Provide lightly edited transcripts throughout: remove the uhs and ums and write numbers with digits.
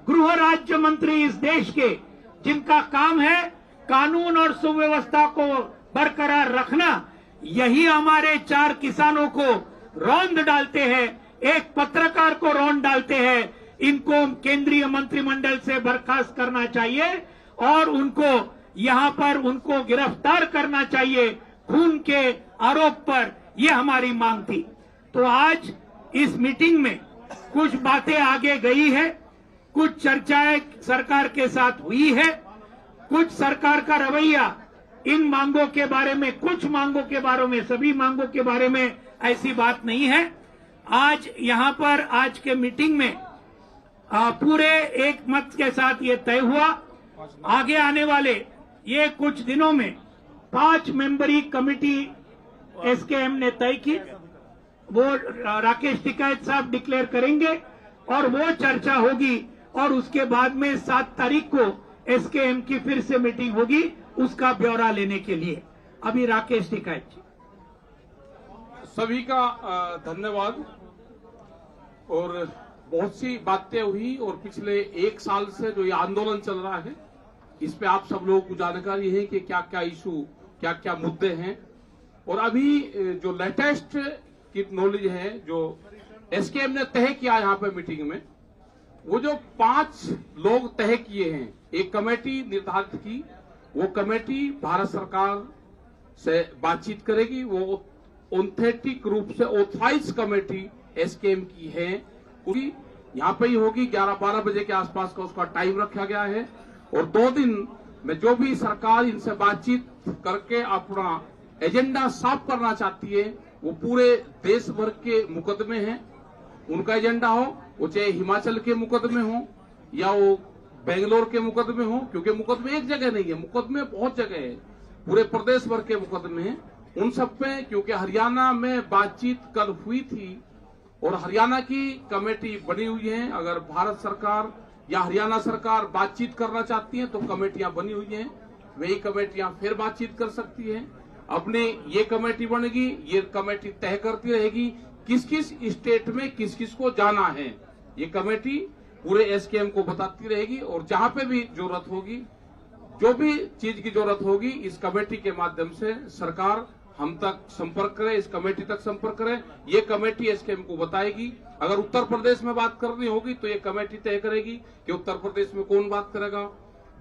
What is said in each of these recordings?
गृह राज्य मंत्री इस देश के, जिनका काम है कानून और सुव्यवस्था को बरकरार रखना, यही हमारे 4 किसानों को रौंद डालते हैं, एक पत्रकार को रौंद डालते हैं। इनको केंद्रीय मंत्रिमंडल से बर्खास्त करना चाहिए और उनको यहां पर उनको गिरफ्तार करना चाहिए खून के आरोप पर। यह हमारी मांग थी। तो आज इस मीटिंग में कुछ बातें आगे गई है, कुछ चर्चाएं सरकार के साथ हुई है, कुछ सरकार का रवैया इन मांगों के बारे में, कुछ मांगों के बारे में, सभी मांगों के बारे में ऐसी बात नहीं है। आज यहां पर आज के मीटिंग में पूरे एक मत के साथ ये तय हुआ, आगे आने वाले ये कुछ दिनों में 5 मेंबरी कमेटी एसकेएम ने तय की, वो राकेश टिकैत साहब डिक्लेयर करेंगे और वो चर्चा होगी और उसके बाद में 7 तारीख को एसकेएम की फिर से मीटिंग होगी उसका ब्यौरा लेने के लिए। अभी राकेश टिकैत जी। सभी का धन्यवाद। और बहुत सी बातें हुई और पिछले 1 साल से जो ये आंदोलन चल रहा है, इस पे आप सब लोगों को जानकारी है कि क्या क्या इशू, क्या क्या मुद्दे हैं। और अभी जो लेटेस्ट की नॉलेज है, जो एसकेएम ने तय किया यहाँ पे मीटिंग में, वो जो 5 लोग तय किए हैं, एक कमेटी निर्धारित की, वो कमेटी भारत सरकार से बातचीत करेगी। वो ऑथेंटिक रूप से ऑथराइज कमेटी एसकेएम की है, पूरी यहाँ पे ही होगी। 11-12 बजे के आसपास का उसका टाइम रखा गया है। और 2 दिन में जो भी सरकार इनसे बातचीत करके अपना एजेंडा साफ करना चाहती है, वो पूरे देश भर के मुकदमे हैं, उनका एजेंडा हो, वो चाहे हिमाचल के मुकदमे हो या वो बेंगलोर के मुकदमे हो, क्योंकि मुकदमे एक जगह नहीं है, मुकदमे बहुत जगह है, पूरे प्रदेश भर के मुकदमे हैं, उन सब पे। क्योंकि हरियाणा में बातचीत कल हुई थी और हरियाणा की कमेटी बनी हुई है। अगर भारत सरकार या हरियाणा सरकार बातचीत करना चाहती है तो कमेटियां बनी हुई हैं, वही कमेटियां फिर बातचीत कर सकती हैं। अपने ये कमेटी बनेगी, ये कमेटी तय करती रहेगी किस किस स्टेट में किस किस को जाना है, ये कमेटी पूरे एसकेएम को बताती रहेगी। और जहां पे भी जरूरत होगी, जो भी चीज की जरूरत होगी, इस कमेटी के माध्यम से सरकार हम तक संपर्क करे, इस कमेटी तक संपर्क करे, ये कमेटी एसकेएम को बताएगी। अगर उत्तर प्रदेश में बात करनी होगी तो ये कमेटी तय करेगी कि उत्तर प्रदेश में कौन बात करेगा,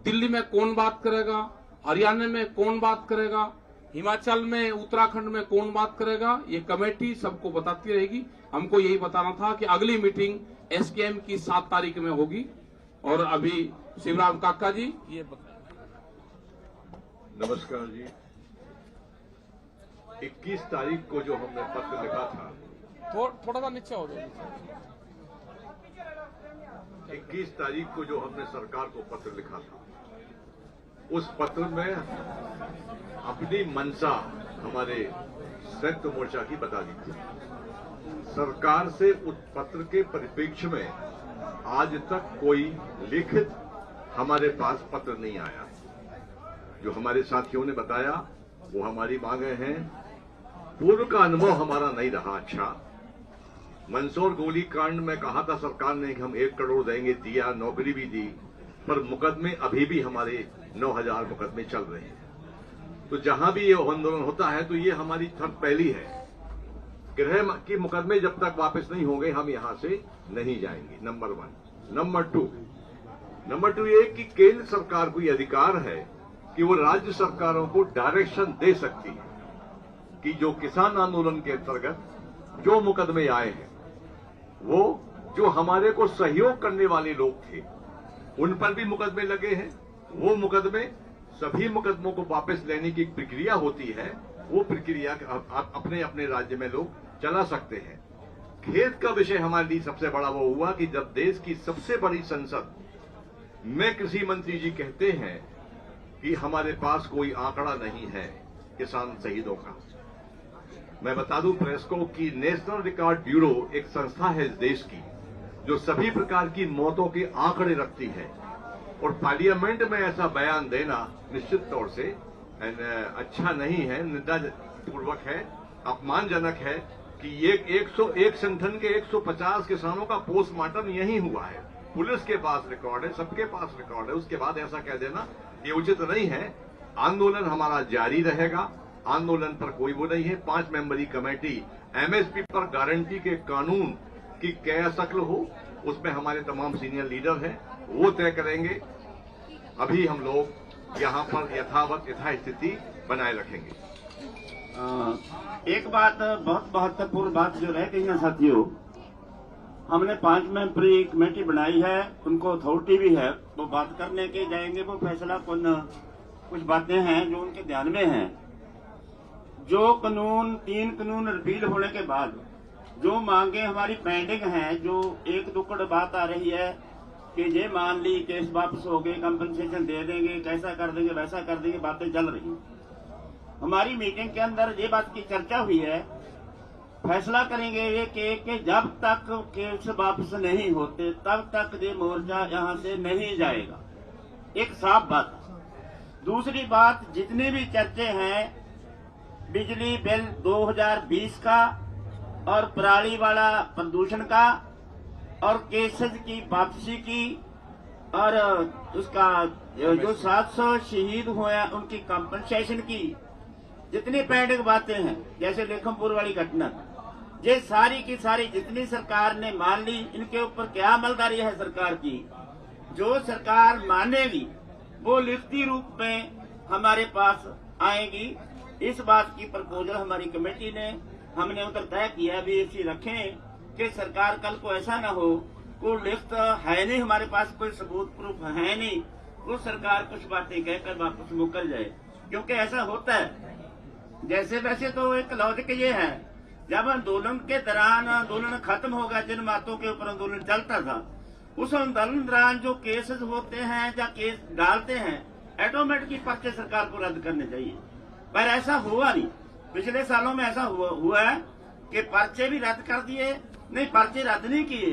दिल्ली में कौन बात करेगा, हरियाणा में कौन बात करेगा, हिमाचल में, उत्तराखंड में कौन बात करेगा, ये कमेटी सबको बताती रहेगी। हमको यही बताना था कि अगली मीटिंग एसकेएम की 7 तारीख में होगी। और अभी शिवराम काका जी ये नमस्कार जी। 21 तारीख को जो हमने पत्र लिखा था, थोड़ा सा नीचे हो जाए। 21 तारीख को जो हमने सरकार को पत्र लिखा था, उस पत्र में अपनी मंशा हमारे संयुक्त मोर्चा की बता दी थी। सरकार से उस पत्र के परिप्रेक्ष्य में आज तक कोई लिखित हमारे पास पत्र नहीं आया। जो हमारे साथियों ने बताया वो हमारी मांगे हैं। पूर्व का अनुभव हमारा नहीं रहा अच्छा। मंदसौर गोलीकांड में कहा था सरकार ने कि हम 1 करोड़ देंगे, दिया, नौकरी भी दी, पर मुकदमे अभी भी हमारे 9000 मुकदमे चल रहे हैं। तो जहां भी ये आंदोलन होता है तो ये हमारी थर्ड पहली है, गृह की मुकदमे जब तक वापस नहीं होंगे हम यहां से नहीं जाएंगे। नंबर 1। नंबर 2 ये कि केंद्र सरकार को ये अधिकार है कि वो राज्य सरकारों को डायरेक्शन दे सकती है कि जो किसान आंदोलन के अंतर्गत जो मुकदमे आए हैं, वो जो हमारे को सहयोग करने वाले लोग थे उन पर भी मुकदमे लगे हैं, वो मुकदमे, सभी मुकदमों को वापस लेने की प्रक्रिया होती है, वो प्रक्रिया अपने अपने राज्य में लोग चला सकते हैं। खेद का विषय हमारे लिए सबसे बड़ा वो हुआ कि जब देश की सबसे बड़ी संसद में कृषि मंत्री जी कहते हैं कि हमारे पास कोई आंकड़ा नहीं है किसान शहीदों का। मैं बता दूं प्रेस को कि नेशनल रिकॉर्ड ब्यूरो एक संस्था है इस देश की जो सभी प्रकार की मौतों के आंकड़े रखती है, और पार्लियामेंट में ऐसा बयान देना निश्चित तौर से अच्छा नहीं है, निंदापूर्वक है, अपमानजनक है कि ये 101 संगठन के 150 किसानों का पोस्टमार्टम यही हुआ है। पुलिस के पास रिकॉर्ड है, सबके पास रिकॉर्ड है, उसके बाद ऐसा कह देना ये उचित नहीं है। आंदोलन हमारा जारी रहेगा, आंदोलन पर कोई वो नहीं है। 5 मेंबरी कमेटी एमएसपी पर गारंटी के कानून की क्या शक्ल हो, उसमें हमारे तमाम सीनियर लीडर हैं, वो तय करेंगे। अभी हम लोग यहाँ पर यथास्थिति बनाए रखेंगे। एक बात बहुत महत्वपूर्ण बात जो रह गई है साथियों, हमने 5 मेंबरी कमेटी बनाई है, उनको अथॉरिटी भी है, वो बात करने के जाएंगे, वो फैसला कुछ बातें हैं जो उनके ध्यान में हैं। जो कानून 3 कानून रिपील होने के बाद जो मांगे हमारी पेंडिंग हैं, जो एक दुक्कड़ बात आ रही है कि ये मान ली केस वापस हो गए, कंपनसेशन दे देंगे, कैसा कर देंगे वैसा कर देंगे, बातें चल रही हैं। हमारी मीटिंग के अंदर ये बात की चर्चा हुई है, फैसला करेंगे ये कि जब तक केस वापस नहीं होते तब तक ये मोर्चा यहाँ से नहीं जाएगा। एक साफ बात। दूसरी बात, जितने भी चर्चे हैं बिजली बिल 2020 का और पराली वाला प्रदूषण का और केसेस की वापसी की और उसका जो 700 शहीद हुए हैं उनकी कंपनसेशन की, जितनी पेंडिंग बातें हैं जैसे लेखमपुर वाली घटना, ये सारी की सारी जितनी सरकार ने मान ली, इनके ऊपर क्या अमलदारी है सरकार की। जो सरकार मानेगी वो लिखती रूप में हमारे पास आएगी। इस बात की प्रपोजल हमारी कमेटी ने, हमने उधर तय किया भी ऐसी रखें कि सरकार कल को ऐसा न हो, कोई लिखत है नहीं हमारे पास, कोई सबूत प्रूफ है नहीं, वो सरकार कुछ बातें कहकर वापस मुकर जाए, क्योंकि ऐसा होता है। जैसे वैसे तो एक लॉजिक ये है, जब आंदोलन के दौरान आंदोलन खत्म हो गया, जिन बातों के ऊपर आंदोलन चलता था, उस आंदोलन दौरान जो केसेस होते हैं या केस डालते हैं, ऑटोमेटिकली पर्चे सरकार को रद्द करने चाहिए, पर ऐसा हुआ नहीं। पिछले सालों में ऐसा हुआ है कि पर्चे भी रद्द कर दिए, नहीं पर्चे रद्द नहीं किए,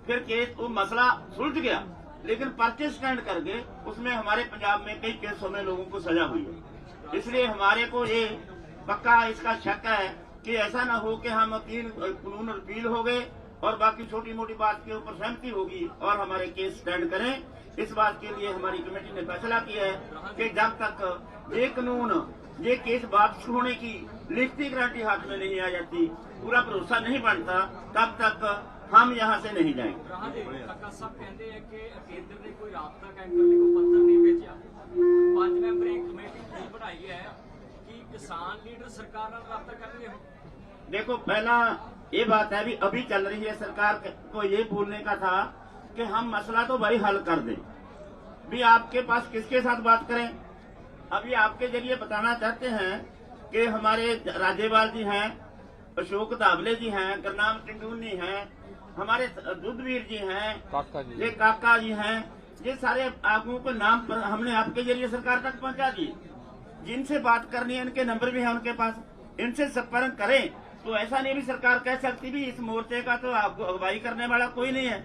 फिर केस वो मसला सुलझ गया, लेकिन पर्चे स्टैंड कर गए, उसमें हमारे पंजाब में कई केसों में लोगों को सजा हुई है। इसलिए हमारे को ये पक्का इसका शक है कि ऐसा न हो कि हम 3 कानून रिपील हो गए और बाकी छोटी मोटी बात के ऊपर सहमति होगी और हमारे केस स्टैंड करें। इस बात के लिए हमारी कमेटी ने फैसला किया है कि जब तक ये कानून ये केस वापस होने की लिखती गारंटी हाथ में नहीं आ जाती, पूरा भरोसा नहीं बनता, तब तक हम यहाँ से नहीं जाएंगे। सब कहते हैं कि केंद्र ने कोई राब्ता कायम करने को पत्र नहीं भेजा, 5 मेंबरी कमेटी बनाई है कि किसान लीडर सरकार ਨਾਲ राब्ता करेंगे। देखो, पहला ये बात है, अभी चल रही है, सरकार को ये बोलने का था कि हम मसला तो भाई हल कर दें, भी आपके पास किसके साथ बात करें। अभी आपके जरिए बताना चाहते हैं कि हमारे राज्यपाल जी हैं, अशोक धावले जी हैं, गुरनाम टिंडूनी हैं, हमारे दुधवीर जी हैं, ये काका जी हैं, ये सारे आगुओं के नाम पर हमने आपके जरिए सरकार तक पहुंचा दिए। जिनसे बात करनी है इनके नंबर भी है उनके पास, इनसे संपर्क करें। तो ऐसा नहीं भी सरकार कह सकती भी इस मोर्चे का तो आपको अगुवाई करने वाला कोई नहीं है।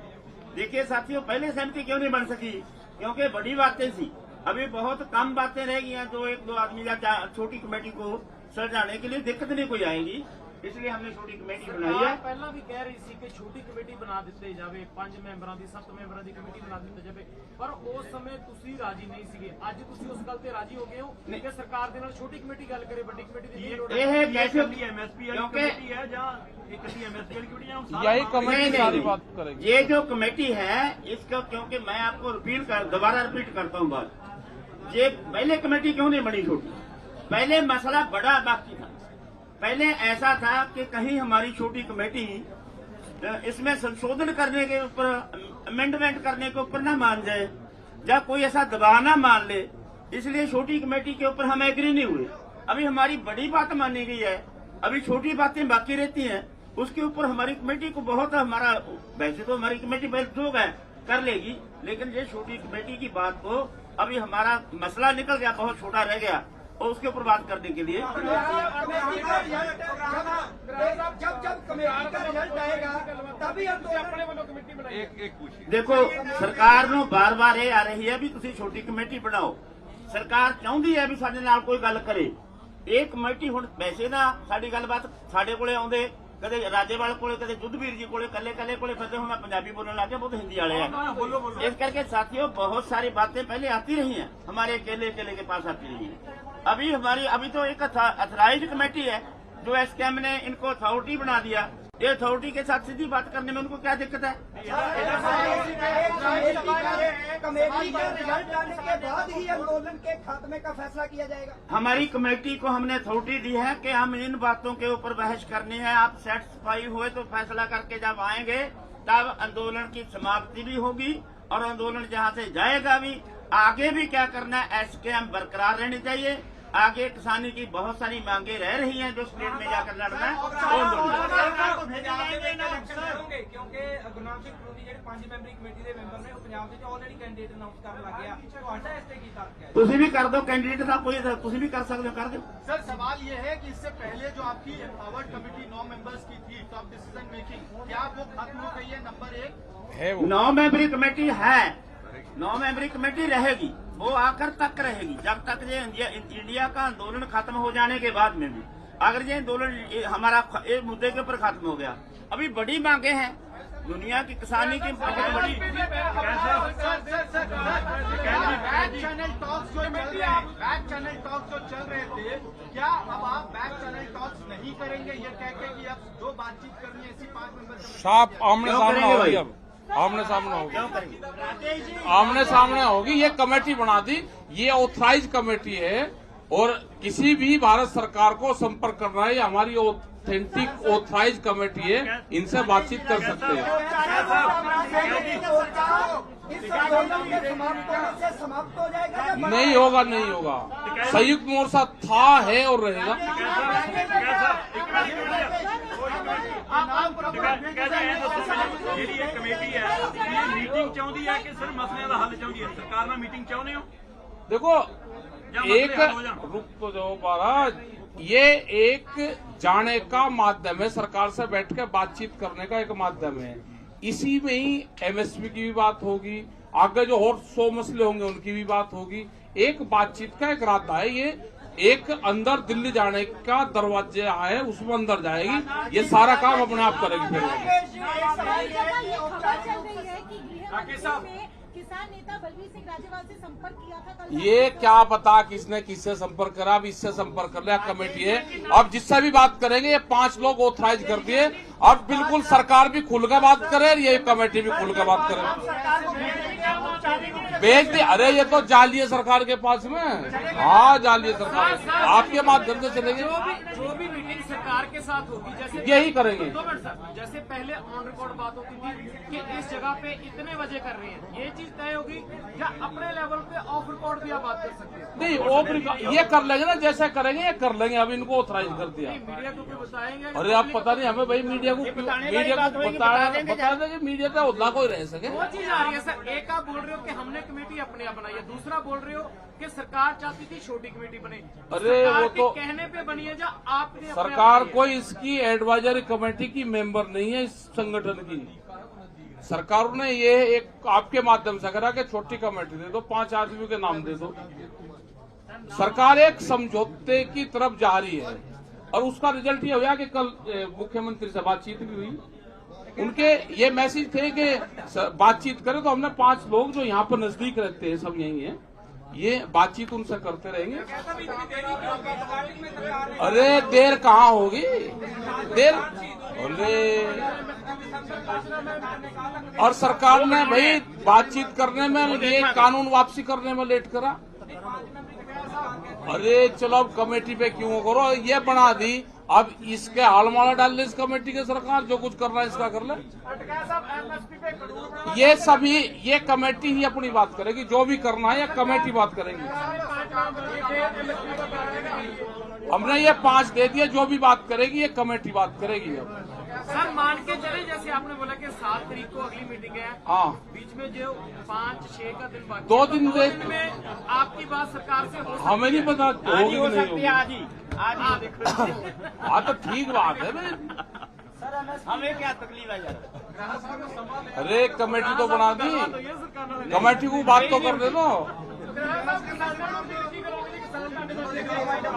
देखिए साथियों, पहले सहमति क्यों नहीं बन सकी, क्योंकि बड़ी बातें थी, अभी बहुत कम बातें रह गई हैं, जो 1-2 आदमी या छोटी कमेटी को सजाने के लिए दिक्कत नहीं कोई आएगी, इसलिए हमने छोटी कमेटी बनाई है। पहला भी कह रही थी कि छोटी कमेटी बना दी जाए, 5 ਮੈਂਬਰਾਂ ਦੀ 7 ਮੈਂਬਰਾਂ ਦੀ ਕਮੇਟੀ ਬਣਾ ਦਿੱਤੀ ਜਾਵੇ, ਪਰ ਉਸ ਸਮੇਂ ਤੁਸੀਂ ਰਾਜੀ ਨਹੀਂ ਸੀਗੇ। ਅੱਜ ਤੁਸੀਂ ਉਸ ਗੱਲ ਤੇ ਰਾਜੀ ਹੋ ਗਏ ਹੋ ਕਿ ਸਰਕਾਰ ਦੇ ਨਾਲ ਛੋਟੀ ਕਮੇਟੀ ਗੱਲ ਕਰੇ, ਵੱਡੀ ਕਮੇਟੀ ਦੀ ਨਹੀਂ ਲੋੜ ਹੈ। ਇਹ कैसे एमएसपी वाली कमेटी है या एक एमएसपी वाली कमेटी है, यही कमेटी सारी बात करेगी। ये जो कमेटी है इसका, क्योंकि मैं आपको दोबारा रिपीट करता हूँ बात, ये पहले कमेटी क्यों नहीं बनी छोटी, पहले मसला बड़ा बाकी था। पहले ऐसा था कि कहीं हमारी छोटी कमेटी इसमें संशोधन करने के ऊपर, अमेंडमेंट करने के ऊपर ना मान जाए या कोई ऐसा दबाव ना मान ले, इसलिए छोटी कमेटी के ऊपर हम एग्री नहीं हुए। अभी हमारी बड़ी बात मानी गई है, अभी छोटी बातें बाकी रहती हैं, उसके ऊपर हमारी कमेटी को बहुत, हमारा वैसे तो हमारी कमेटी जो है कर लेगी, लेकिन ये छोटी कमेटी की बात को अभी हमारा मसला निकल गया, बहुत छोटा रह गया, और उसके ऊपर बात करने के लिए जब कमेटी का रिजल्ट आएगा तभी हम तो अपने वालों कमेटी बनाएंगे। एक पूछिए, देखो सरकार ਨੂੰ ਬਾਰ-ਬਾਰ ਇਹ ਆ ਰਹੀ ਹੈ ਵੀ ਤੁਸੀਂ ਛੋਟੀ ਕਮੇਟੀ ਬਣਾਓ। ਸਰਕਾਰ ਚਾਹੁੰਦੀ ਹੈ ਵੀ ਸਾਡੇ ਨਾਲ ਕੋਈ ਗੱਲ ਕਰੇ। ਇਹ ਕਮੇਟੀ ਹੁਣ ਵੈਸੇ ਨਾ ਸਾਡੀ ਗੱਲਬਾਤ ਸਾਡੇ ਕੋਲੇ ਆਉਂਦੇ कदे राजेवाल कोले कदे जुद्धवीर जी कोले कले कले कोले फिरते हूं। मैं पंजाबी बोलने लगे, बहुत हिंदी वाले हैं। इस करके साथियों बहुत सारी बातें पहले आती रही हैं, हमारे अकेले के पास आती रही हैं। अभी तो एक अथराइज कमेटी है जो एसकेएम ने इनको अथॉरिटी बना दिया। ये अथॉरिटी के साथ सीधी बात करने में उनको क्या दिक्कत है? कमेटी का रिजल्ट आने के बाद ही आंदोलन के खात्मे का फैसला किया जाएगा। हमारी कमेटी को हमने अथॉरिटी दी है कि हम इन बातों के ऊपर बहस करनी है। आप सेटिस्फाई हुए तो फैसला करके जब आएंगे तब आंदोलन की समाप्ति भी होगी और आंदोलन जहां से जाएगा भी। आगे भी क्या करना है, एसकेएम बरकरार रहनी चाहिए। आगे किसानी की बहुत सारी मांगे रह रही हैं जो स्टेट में जाकर लड़ना है। क्योंकि गुरनाम सिंह फरूदी ਜਿਹੜੇ 5 ਮੈਂਬਰੀ ਕਮੇਟੀ ਦੇ ਮੈਂਬਰ ਨੇ ਉਹ ਪੰਜਾਬ ਦੇ ਵਿੱਚ ਆਲਰੇਡੀ ਕੈਂਡੀਡੇਟ ਅਨਾਉਂਸ ਕਰਨ ਲੱਗ ਗਿਆ। ਤੁਹਾਡਾ ਇਸ ਤੇ ਕੀ ਤਰਕ ਹੈ? ਤੁਸੀਂ भी कर दो कैंडिडेट का कोई, ਤੁਸੀਂ भी कर सकते हो, कर दो। सर सवाल ये है कि इससे पहले जो आपकी एम्पावर्ड कमेटी 9 मेंबर्स की थी, टॉप डिसीजन मेकिंग, क्या वो खत्म हो गई है? नंबर 1 है वो 9 मेंबरी कमेटी है, 9 मेंबरी कमेटी रहेगी, वो आकर तक रहेगी जब तक ये इंडिया का आंदोलन खत्म हो जाने के बाद में भी। अगर ये आंदोलन हमारा एक मुद्दे के ऊपर खत्म हो गया, अभी बड़ी मांगे हैं दुनिया की किसानी की बहुत बड़ी। बैक चैनल टॉक्स जो चल रहे हैं, बैक चैनल टॉक्स जो चल रहे थे, क्या अब आप बैक चैनल टॉक्स नहीं करेंगे ये कह के कि अब जो बातचीत करनी है ऐसी 5 मेंबर साफ आमने सामने होगी? अब आमने सामने होगी, आमने सामने होगी। ये कमेटी बना दी, ये ऑथराइज कमेटी है और किसी भी भारत सरकार को संपर्क करना है, हमारी ऑथेंटिक ऑथराइज कमेटी है, इनसे बातचीत कर सकते हैं। समाप्त हो जाएगा? नहीं होगा, नहीं होगा। संयुक्त मोर्चा था, है और रहेगा। ਜਿਹੜੀ ਇਹ ਕਮੇਟੀ ਹੈ ਇਹ ਮੀਟਿੰਗ ਚਾਹੁੰਦੀ ਹੈ ਕਿ ਸਿਰਫ ਮਸਲਿਆਂ ਦਾ ਹੱਲ ਚਾਹੁੰਦੀ ਹੈ? ਸਰਕਾਰ ਨਾਲ ਮੀਟਿੰਗ ਚਾਹੁੰਦੇ ਹੋ? देखो एक रुक तो जाओ महाराज, ये एक जाने का माध्यम है, सरकार से बैठ के बातचीत करने का एक माध्यम है। इसी में ही एमएसपी की भी बात होगी, आगे जो और 100 मसले होंगे उनकी भी बात होगी। एक बातचीत का एक रास्ता है, ये एक अंदर दिल्ली जाने का दरवाजा है, उसमें अंदर जाएगी, ये सारा काम अपने आप करेगी। फिर किसान नेता बलवीर सिंह राजेवाल से संपर्क किया था कल। ये क्या पता किसने किससे संपर्क करा, अब इससे संपर्क कर लिया, कमेटी है। अब जिससे भी बात करेंगे, ये 5 लोग ऑथराइज कर दिए, अब बिल्कुल सरकार भी खुलकर बात करे, ये कमेटी भी खुलकर बात करे। भेज दी, अरे ये तो जाली है सरकार के पास में। हाँ जाली है सरकार, आपके माध्यम से चलेगी। जो भी मीटिंग सरकार के साथ होगी, जैसे यही करेंगे। 2 मिनट सर, जैसे पहले ऑन रिकॉर्ड बात होती थी कि इस जगह पे इतने बजे कर रहे हैं, ये चीज तय होगी या अपने लेवल पे ऑफ रिकॉर्ड भी आप बात कर सकते हैं? नहीं, ऑफ ये कर लेंगे ना, जैसे करेंगे ये कर लेंगे। अब इनको ऑथराइज कर दिया। मीडिया को भी बताएंगे? अरे आप पता नहीं हमें भाई, मीडिया को बता देंगे, मीडिया का उतना कोई रह सके। वो चीज आ रही है सर, एक आप बोल रहे हो कि हमने कमेटी अपने आप बनाई है, दूसरा बोल रहे हो कि सरकार चाहती थी छोटी कमेटी बने। अरे सरकार वो के तो कहने पे बनी है या आपने अपने सरकार आप बनाई है? कोई इसकी एडवाइजरी कमेटी की मेंबर नहीं है, इस संगठन की। सरकार ने ये एक आपके माध्यम से करा कि छोटी कमेटी दे दो, 5 आदमियों के नाम दे दो। सरकार एक समझौते की तरफ जा रही है और उसका रिजल्ट ये हुआ कि कल मुख्यमंत्री से बातचीत भी हुई, उनके ये मैसेज थे कि बातचीत करें। तो हमने 5 लोग जो यहाँ पर नजदीक रहते हैं, सब यही है, ये बातचीत उनसे करते रहेंगे। अरे देर कहाँ होगी, देर और सरकार ने भाई बातचीत करने में, ये कानून वापसी करने में लेट करा। अरे चलो अब कमेटी पे क्यों करो, ये बना दी, अब इसके हालमाला डाल ले इस कमेटी के सरकार, जो कुछ करना है इसका कर ले। ये सभी, ये कमेटी ही अपनी बात करेगी, जो भी करना है ये कमेटी बात करेंगी। हमने ये 5 दे दिए, जो भी बात करेगी ये कमेटी बात करेगी। अब सर मान के चले, जैसे आपने बोला कि 7 तारीख को अगली मीटिंग है, हाँ, बीच में जो 5-6 का दिन बाकी, 2 दिन तो 2 दिन में आपकी बात सरकार से हो सकती हमें नहीं पता होगी हो कि नहीं सकती है, होगी। आज ही। हाँ तो ठीक बात है भाई, हमें क्या तकलीफ है यार? अरे कमेटी तो बना दी, कमेटी को बात तो कर दे दो।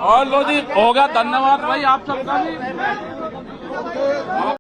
और लो जी, हो गया, धन्यवाद भाई आप सबका भी। नेता